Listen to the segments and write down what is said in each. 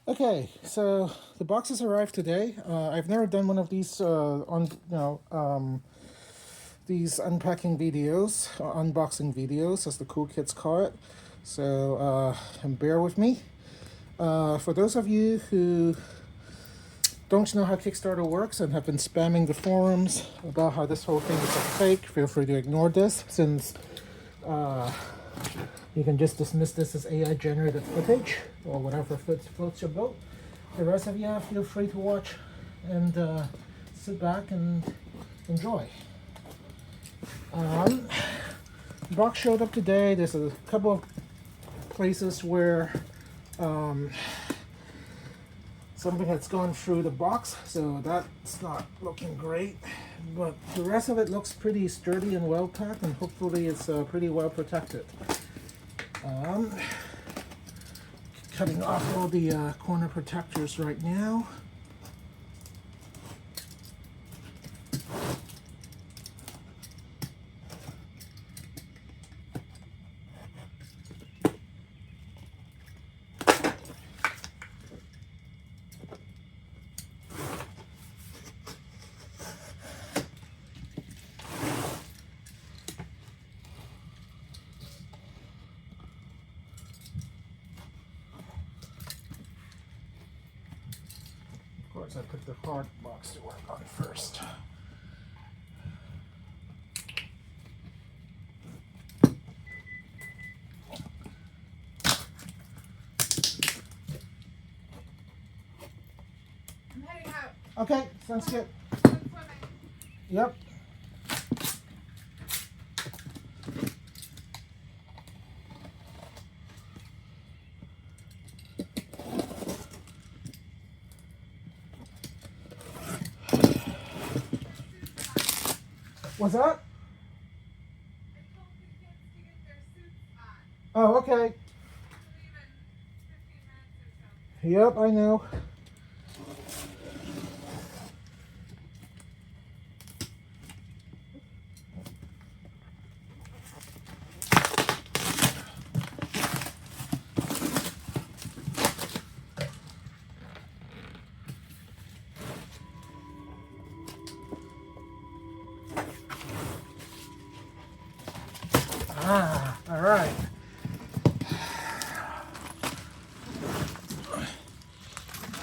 Okay, so the boxes arrived today. I've never done one of these these unpacking videos, unboxing videos, as the cool kids call it. So and bear with me. For those of you who don't know how Kickstarter works and have been spamming the forums about how this whole thing is a fake, feel free to ignore this, since you can just dismiss this as AI generated footage or whatever floats your boat. The rest of you feel free to watch and sit back and enjoy. The box showed up today. There's a couple of places where something has gone through the box, so that's not looking great. But the rest of it looks pretty sturdy and well packed, and hopefully it's pretty well protected. Cutting off all the corner protectors right now. Of course, I put the hard box to work on first. I'm heading out. Okay, sounds good. I'm swimming. Yep. What's that? I told the kids to get their suits on. Oh, okay. To leave in 15 minutes or so. Yep, I know. All right.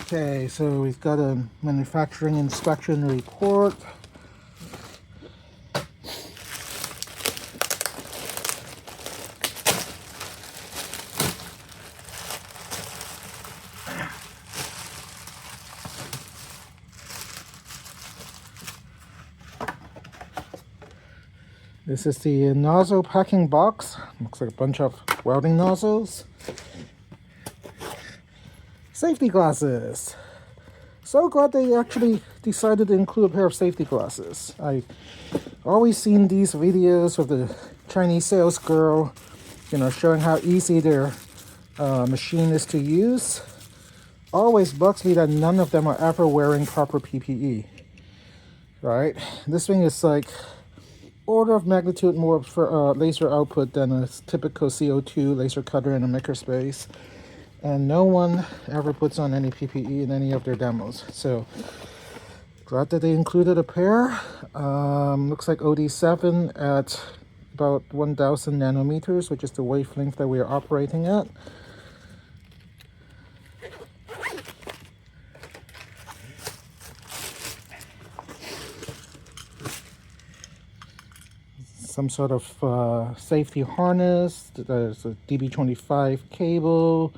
Okay, so we've got a manufacturing inspection report. This is the nozzle packing box. Looks like a bunch of welding nozzles. Safety glasses. So glad they actually decided to include a pair of safety glasses. I've always seen these videos of the Chinese sales girl, showing how easy their machine is to use. Always bugs me that none of them are ever wearing proper PPE. Right? This thing is like order of magnitude more for laser output than a typical CO2 laser cutter in a makerspace. And no one ever puts on any PPE in any of their demos. So glad that they included a pair. Looks like OD7 at about 1000 nanometers, which is the wavelength that we are operating at. Some sort of safety harness. There's a DB25 cable.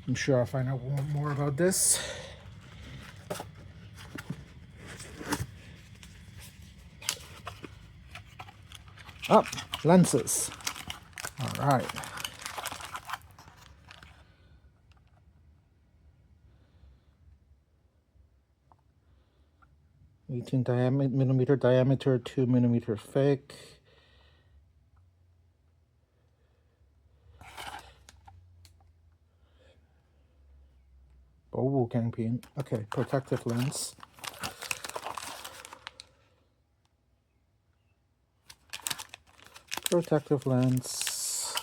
I'm sure I'll find out more about this. Up, lenses. All right. 18 millimeter diameter, 2 millimeter thick. Oval campaign. Okay, protective lens. Protective lens.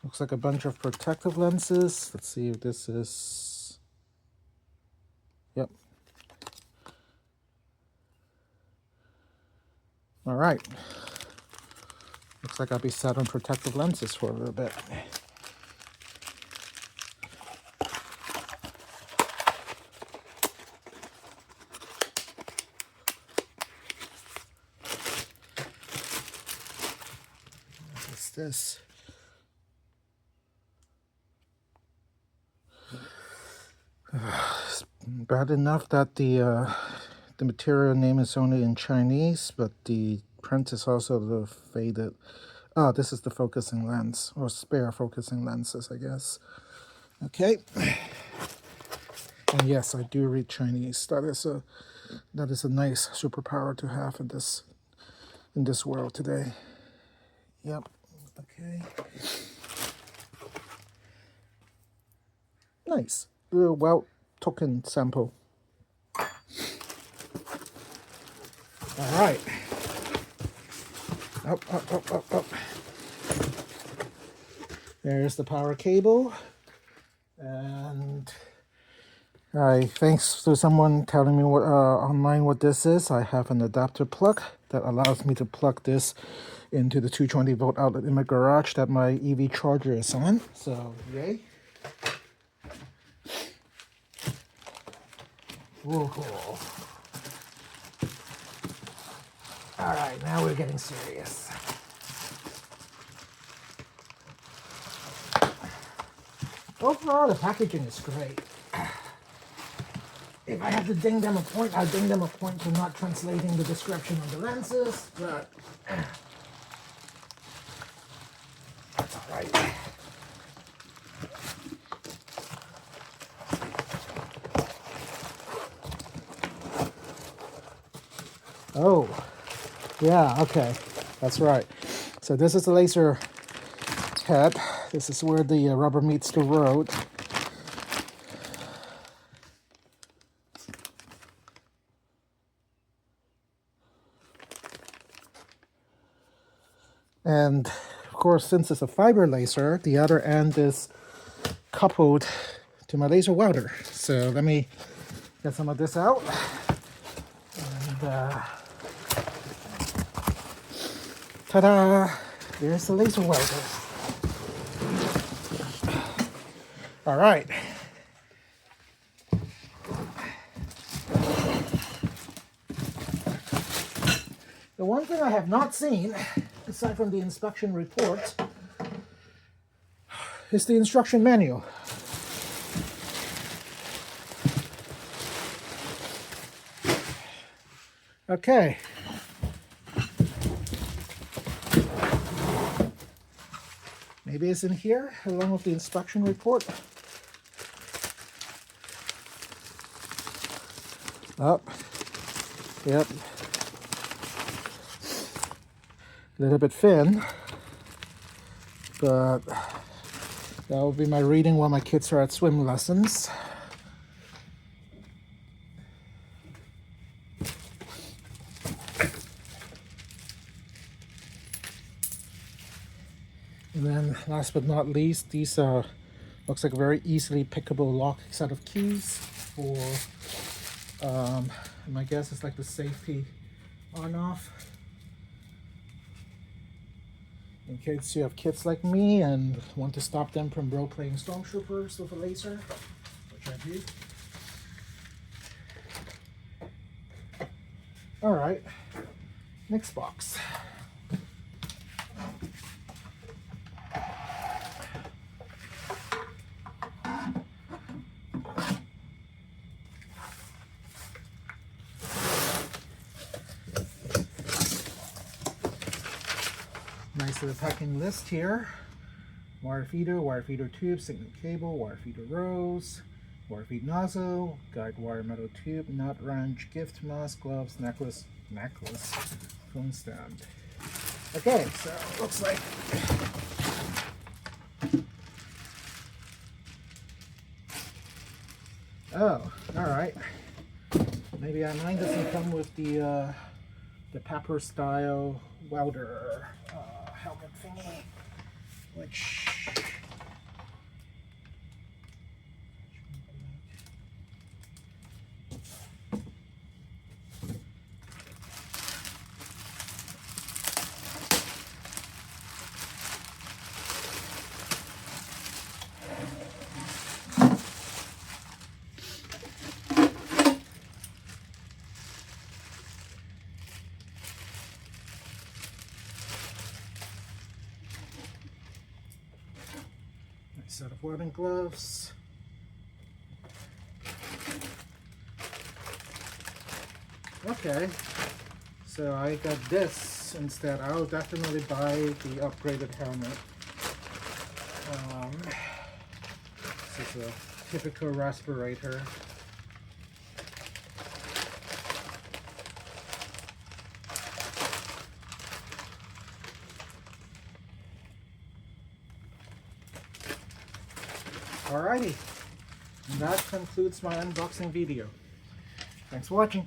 Looks like a bunch of protective lenses. Let's see if this is... Yep. All right. Looks like I'll be set on protective lenses for a little bit. What's this? It's bad enough that the material name is only in Chinese, but the print is also the faded. Oh, this is the focusing lens, or spare focusing lenses, I guess. Okay. And yes, I do read Chinese. That is a nice superpower to have in this world today. Yep. Okay. Nice. Well taken sample. All right. Up. There's the power cable. And thanks to someone telling me online what this is, I have an adapter plug that allows me to plug this into the 220 volt outlet in my garage that my EV charger is on. So, yay. Whoa. All right, now we're getting serious. Overall, the packaging is great. If I have to ding them a point, I'll ding them a point for not translating the description of the lenses, but that's all right. Oh, yeah, okay, that's right. So this is the laser head. This is where the rubber meets the road. And of course, since it's a fiber laser, the other end is coupled to my laser welder. So let me get some of this out. And ta-da! There's the laser welder. All right. The one thing I have not seen, aside from the inspection report, is the instruction manual. Okay. Maybe it's in here, along with the inspection report. Up. Yep. A little bit thin, but that will be my reading while my kids are at swim lessons. And then last but not least, these looks like a very easily pickable lock set of keys for my guess it's like the safety on off. In case you have kids like me and want to stop them from role-playing stormtroopers with a laser, which I do. All right, next box. Nice little packing list here. Wire feeder tube, signal cable, wire feeder rose, wire feed nozzle, guide wire metal tube, nut wrench, gift mask, gloves, necklace, phone stand. Okay, so it looks like oh, all right. Maybe mine doesn't come with the pepper style welder helmet thingy. which set of welding gloves. Okay, so I got this instead. I'll definitely buy the upgraded helmet. This is a typical respirator. Alrighty, and that concludes my unboxing video. Thanks for watching.